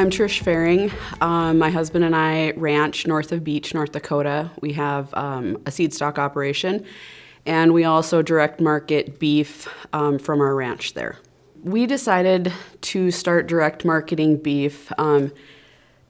I'm Trish Feiring. My husband and I ranch north of Beach, North Dakota. We have a seed stock operation, and we also direct market beef from our ranch there. We decided to start direct marketing beef.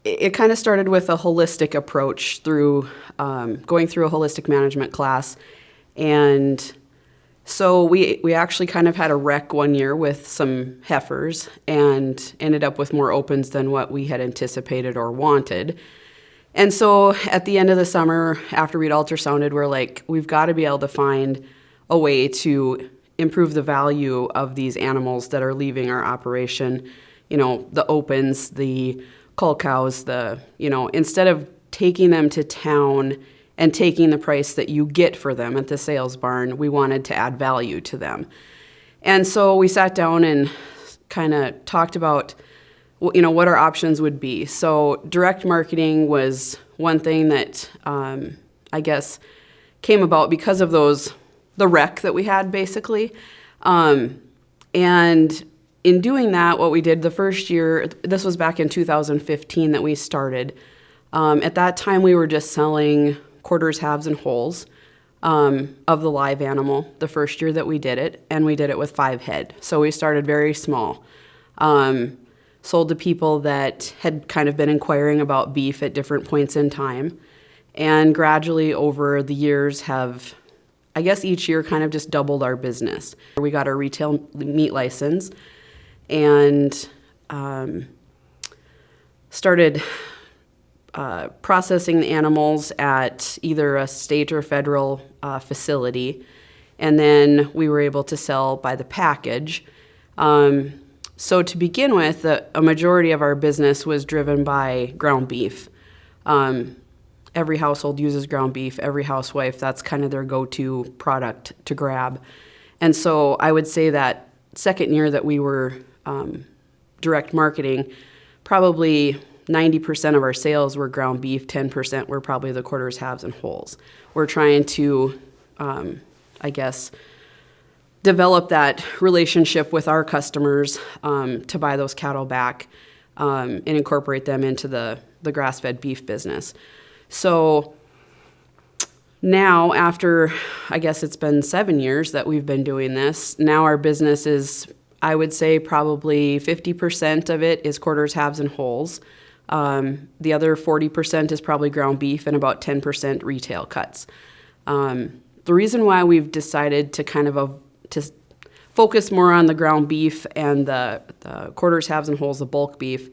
It kind of started with a holistic approach through going through a holistic management class. And so we actually kind of had a wreck one year with some heifers and ended up with more opens than what we had anticipated or wanted. And so at the end of the summer, after we'd ultrasounded, we're like, we've got to be able to find a way to improve the value of these animals that are leaving our operation. You know, the opens, the cull cows, instead of taking them to town and taking the price that you get for them at the sales barn, we wanted to add value to them. And so we sat down and kind of talked about, what our options would be. So direct marketing was one thing that I guess came about because of the wreck that we had basically. And in doing that, what we did the first year, this was back in 2015 that we started. At that time, we were just selling quarters, halves, and wholes of the live animal the first year that we did it, and we did it with 5 head. So we started very small. Sold to people that had kind of been inquiring about beef at different points in time, and gradually over the years have, I guess each year kind of just doubled our business. We got our retail meat license and started processing the animals at either a state or federal facility, and then we were able to sell by the package. So to begin with, a majority of our business was driven by ground beef. Every household uses ground beef. Every housewife, that's kind of their go-to product to grab. And so I would say that second year that we were direct marketing, probably 90% of our sales were ground beef, 10% were probably the quarters, halves, and wholes. We're trying to, develop that relationship with our customers to buy those cattle back and incorporate them into the grass-fed beef business. So now, after, I guess it's been 7 years that we've been doing this, now our business is, I would say, probably 50% of it is quarters, halves, and wholes. The other 40% is probably ground beef and about 10% retail cuts. The reason why we've decided to kind of to focus more on the ground beef and the quarters, halves, and wholes, the bulk beef,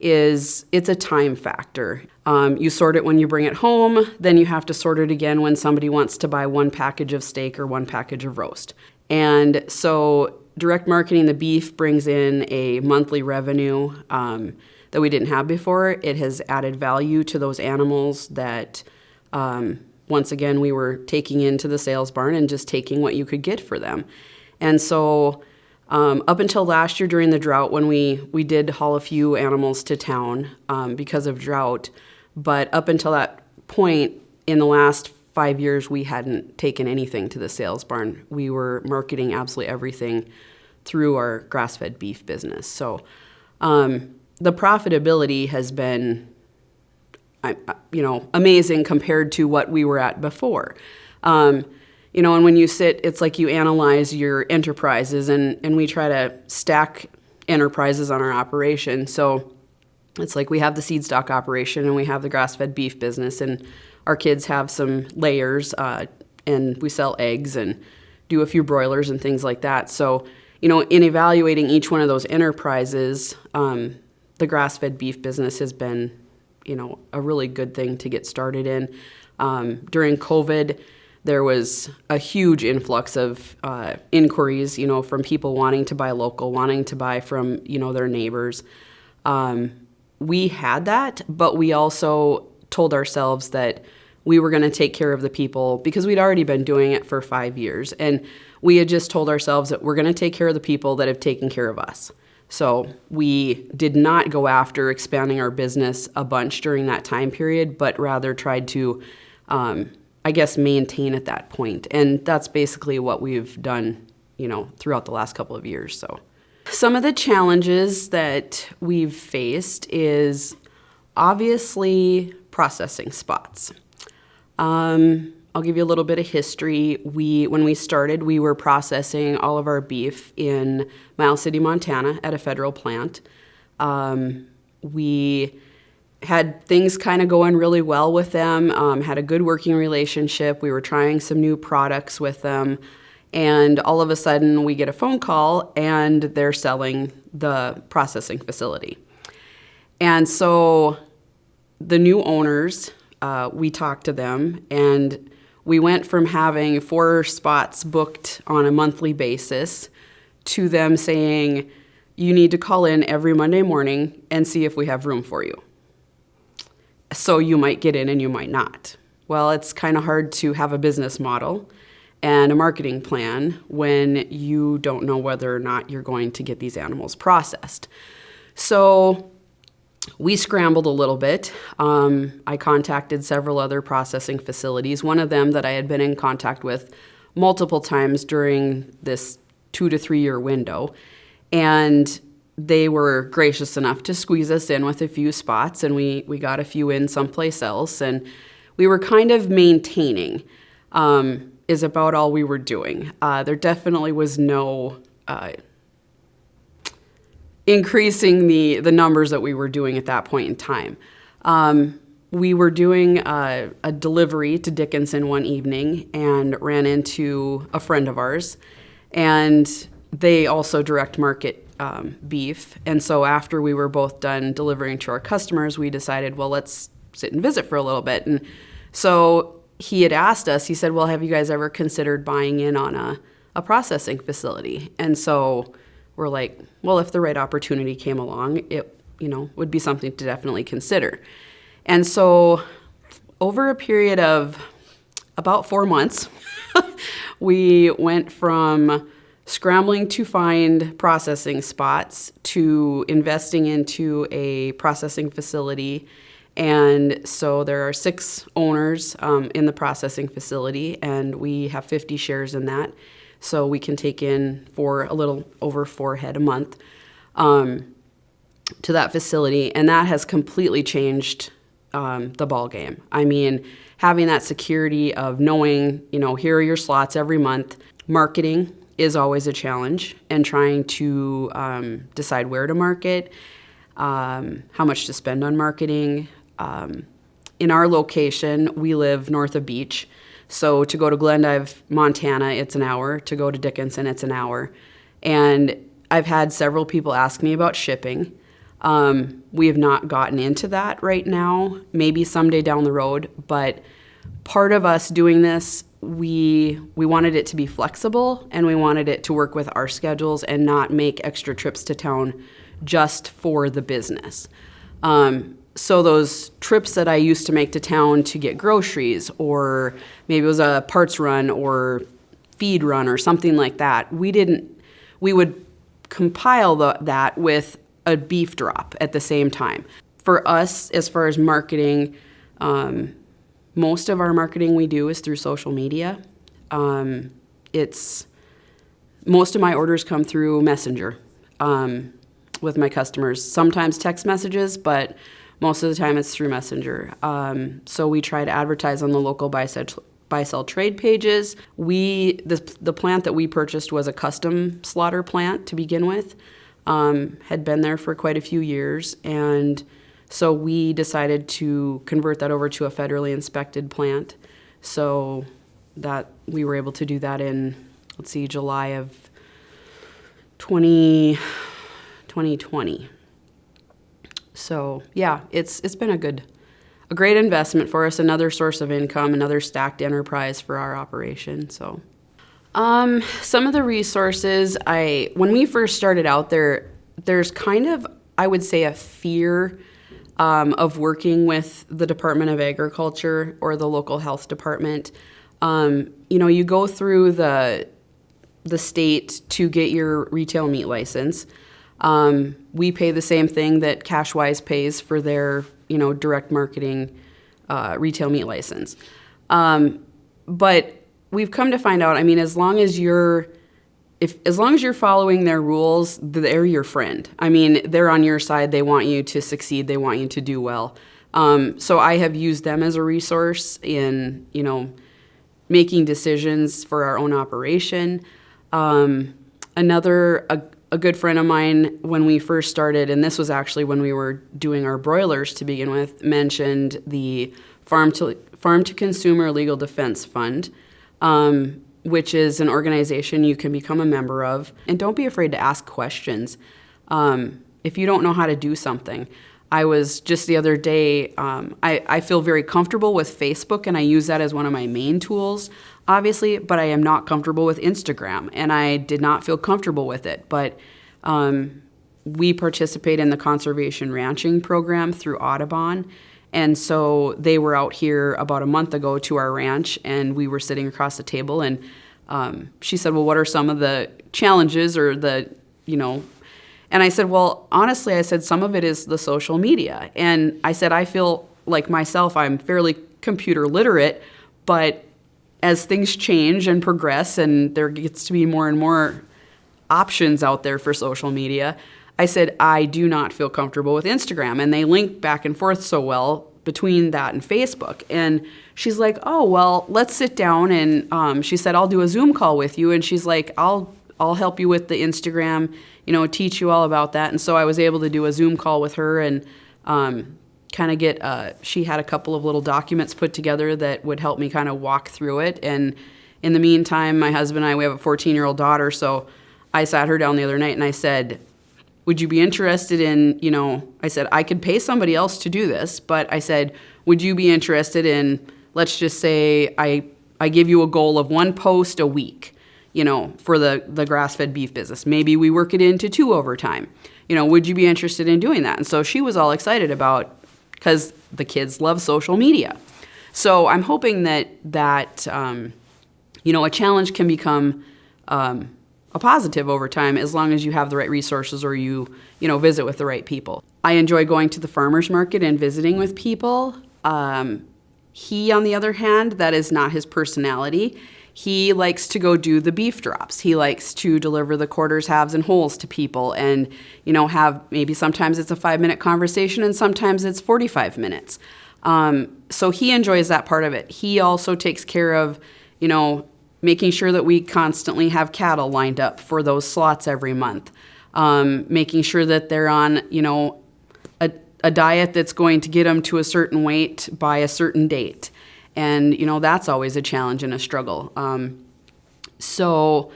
is it's a time factor. You sort it when you bring it home, then you have to sort it again when somebody wants to buy one package of steak or one package of roast. And so direct marketing the beef brings in a monthly revenue that we didn't have before. It has added value to those animals that, once again, we were taking into the sales barn and just taking what you could get for them. And so up until last year during the drought, when we did haul a few animals to town because of drought, but up until that point in the last 5 years, we hadn't taken anything to the sales barn. We were marketing absolutely everything through our grass-fed beef business. So the profitability has been, amazing compared to what we were at before. And when you sit, it's like you analyze your enterprises, and we try to stack enterprises on our operation. So it's like we have the seed stock operation and we have the grass-fed beef business, and our kids have some layers, and we sell eggs and do a few broilers and things like that. So, in evaluating each one of those enterprises, the grass-fed beef business has been, a really good thing to get started in. During COVID, there was a huge influx of inquiries, from people wanting to buy local, wanting to buy from, their neighbors. We had that, but we also told ourselves that we were going to take care of the people because we'd already been doing it for 5 years. And we had just told ourselves that we're going to take care of the people that have taken care of us. So we did not go after expanding our business a bunch during that time period, but rather tried to, maintain at that point. And that's basically what we've done, throughout the last couple of years. some of the challenges that we've faced is obviously processing spots. I'll give you a little bit of history. When we started, we were processing all of our beef in Miles City, Montana at a federal plant. We had things kind of going really well with them, had a good working relationship. We were trying some new products with them. And all of a sudden, we get a phone call, and they're selling the processing facility. And so the new owners, we talked to them, and we went from having 4 spots booked on a monthly basis to them saying, you need to call in every Monday morning and see if we have room for you. So you might get in and you might not. Well, it's kind of hard to have a business model and a marketing plan when you don't know whether or not you're going to get these animals processed. So we scrambled a little bit. I contacted several other processing facilities, one of them that I had been in contact with multiple times during this 2 to 3 year window. And they were gracious enough to squeeze us in with a few spots, and we got a few in someplace else. And we were kind of maintaining, is about all we were doing. There definitely was no increasing the numbers that we were doing at that point in time. We were doing a delivery to Dickinson one evening and ran into a friend of ours, and they also direct market beef. And so after we were both done delivering to our customers, we decided, well, let's sit and visit for a little bit. And so he had asked us, he said, well, have you guys ever considered buying in on a processing facility? And so we're like, well, if the right opportunity came along, it, would be something to definitely consider. And so over a period of about 4 months, we went from scrambling to find processing spots to investing into a processing facility. And so there are 6 owners in the processing facility, and we have 50 shares in that. So we can take in for a little over 4 head a month to that facility. And that has completely changed the ball game. I mean, having that security of knowing, here are your slots every month. Marketing is always a challenge, and trying to decide where to market, how much to spend on marketing. In our location, we live north of Beach. So to go to Glendive, Montana, it's an hour. To go to Dickinson, it's an hour. And I've had several people ask me about shipping. We have not gotten into that right now, maybe someday down the road. But part of us doing this, we wanted it to be flexible, and we wanted it to work with our schedules and not make extra trips to town just for the business. So those trips that I used to make to town to get groceries, or maybe it was a parts run or feed run or something like that, we would compile that with a beef drop at the same time. For us, as far as marketing, most of our marketing we do is through social media. Most of my orders come through Messenger with my customers. Sometimes text messages, but most of the time it's through Messenger. So we try to advertise on the local buy-sell trade pages. The plant that we purchased was a custom slaughter plant to begin with. Had been there for quite a few years, and so we decided to convert that over to a federally inspected plant. So that we were able to do that in, July of 2020. So yeah, it's been a great investment for us, another source of income, another stacked enterprise for our operation. So some of the resources when we first started out there's kind of, I would say, a fear of working with the Department of Agriculture or the local health department. You go through the state to get your retail meat license. We pay the same thing that Cashwise pays for their, direct marketing retail meat license. But we've come to find out, as long as as long as you're following their rules, they're your friend. I mean, they're on your side. They want you to succeed. They want you to do well. So I have used them as a resource in, making decisions for our own operation. A good friend of mine, when we first started, and this was actually when we were doing our broilers to begin with, mentioned the Farm to Consumer Legal Defense Fund, which is an organization you can become a member of. And don't be afraid to ask questions if you don't know how to do something. I was just the other day, I feel very comfortable with Facebook, and I use that as one of my main tools, obviously, but I am not comfortable with Instagram, and I did not feel comfortable with it. But we participate in the conservation ranching program through Audubon, and so they were out here about a month ago to our ranch, and we were sitting across the table, and she said, well, what are some of the challenges or the, and I said, well, honestly, I said, some of it is the social media. And I said, I feel like myself, I'm fairly computer literate, but as things change and progress and there gets to be more and more options out there for social media, I said, I do not feel comfortable with Instagram. And they link back and forth so well between that and Facebook. And she's like, oh, well, let's sit down. And she said, I'll do a Zoom call with you. And she's like, I'll help you with the Instagram, teach you all about that. And so I was able to do a Zoom call with her and kind of get, she had a couple of little documents put together that would help me kind of walk through it. And in the meantime, my husband and I, we have a 14-year-old daughter, so I sat her down the other night and I said, would you be interested in, I said, I could pay somebody else to do this, but I said, would you be interested in, let's just say I give you a goal of 1 post a week, for the grass-fed beef business. Maybe we work it into 2 over time. Would you be interested in doing that? And so she was all excited because the kids love social media. So I'm hoping that a challenge can become a positive over time as long as you have the right resources or you visit with the right people. I enjoy going to the farmer's market and visiting with people. He, on the other hand, that is not his personality. He likes to go do the beef drops. He likes to deliver the quarters, halves, and wholes to people and, have maybe sometimes it's a 5-minute conversation and sometimes it's 45 minutes. So he enjoys that part of it. He also takes care of, making sure that we constantly have cattle lined up for those slots every month. Making sure that they're on, a diet that's going to get them to a certain weight by a certain date. And, that's always a challenge and a struggle. So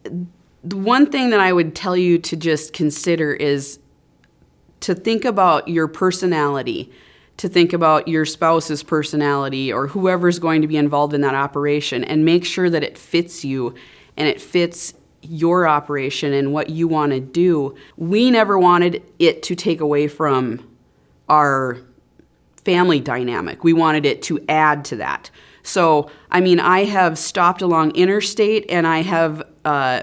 the one thing that I would tell you to just consider is to think about your personality, to think about your spouse's personality or whoever's going to be involved in that operation, and make sure that it fits you and it fits your operation and what you want to do. We never wanted it to take away from our family dynamic. We wanted it to add to that. So, I have stopped along interstate and I have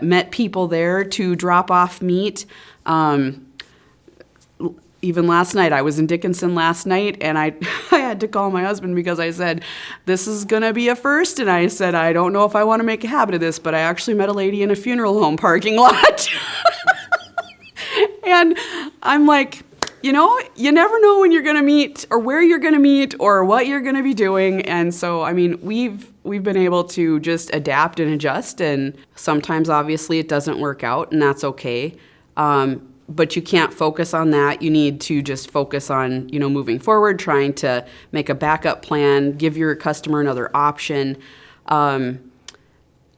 met people there to drop off meat. Even last night, I was in Dickinson last night and I had to call my husband because I said, this is going to be a first. And I said, I don't know if I want to make a habit of this, but I actually met a lady in a funeral home parking lot. And I'm like, you never know when you're going to meet or where you're going to meet or what you're going to be doing. And so, we've been able to just adapt and adjust. And sometimes, obviously, it doesn't work out, and that's okay. But you can't focus on that. You need to just focus on, moving forward, trying to make a backup plan, give your customer another option. And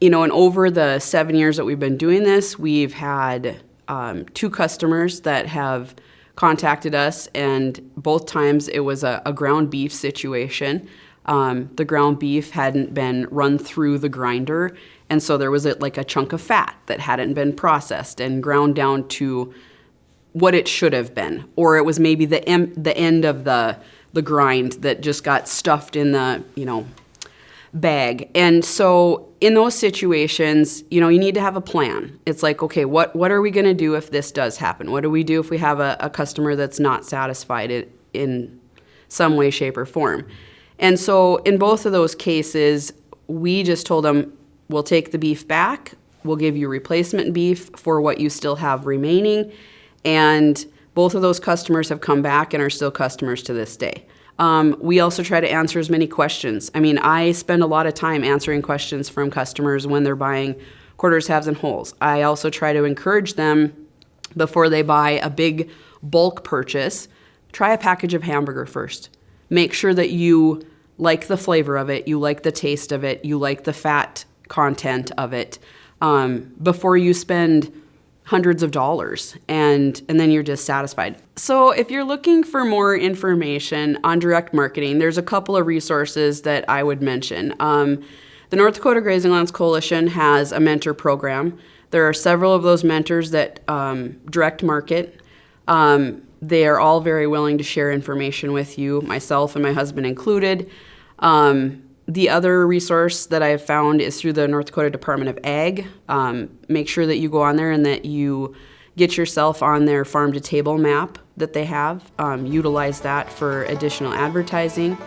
over the 7 years that we've been doing this, we've had 2 customers that have contacted us, and both times it was a ground beef situation. The ground beef hadn't been run through the grinder, and so there was a chunk of fat that hadn't been processed and ground down to what it should have been, or it was maybe the end of the grind that just got stuffed in the bag. And so in those situations, you need to have a plan. It's like, okay, what are we going to do if this does happen? What do we do if we have a customer that's not satisfied in some way, shape, or form? And so in both of those cases, we just told them, we'll take the beef back. we'll give you replacement beef for what you still have remaining. And both of those customers have come back and are still customers to this day. We also try to answer as many questions. I mean, I spend a lot of time answering questions from customers when they're buying quarters, halves, and wholes. I also try to encourage them before they buy a big bulk purchase, try a package of hamburger first. Make sure that you like the flavor of it, you like the taste of it, you like the fat content of it, before you spend hundreds of dollars and then you're dissatisfied. So if you're looking for more information on direct marketing, there's a couple of resources that I would mention. The North Dakota Grazing Lands Coalition has a mentor program. There are several of those mentors that direct market. They are all very willing to share information with you, myself and my husband included. The other resource that I've found is through the North Dakota Department of Ag. Make sure that you go on there and that you get yourself on their farm to table map that they have. Utilize that for additional advertising.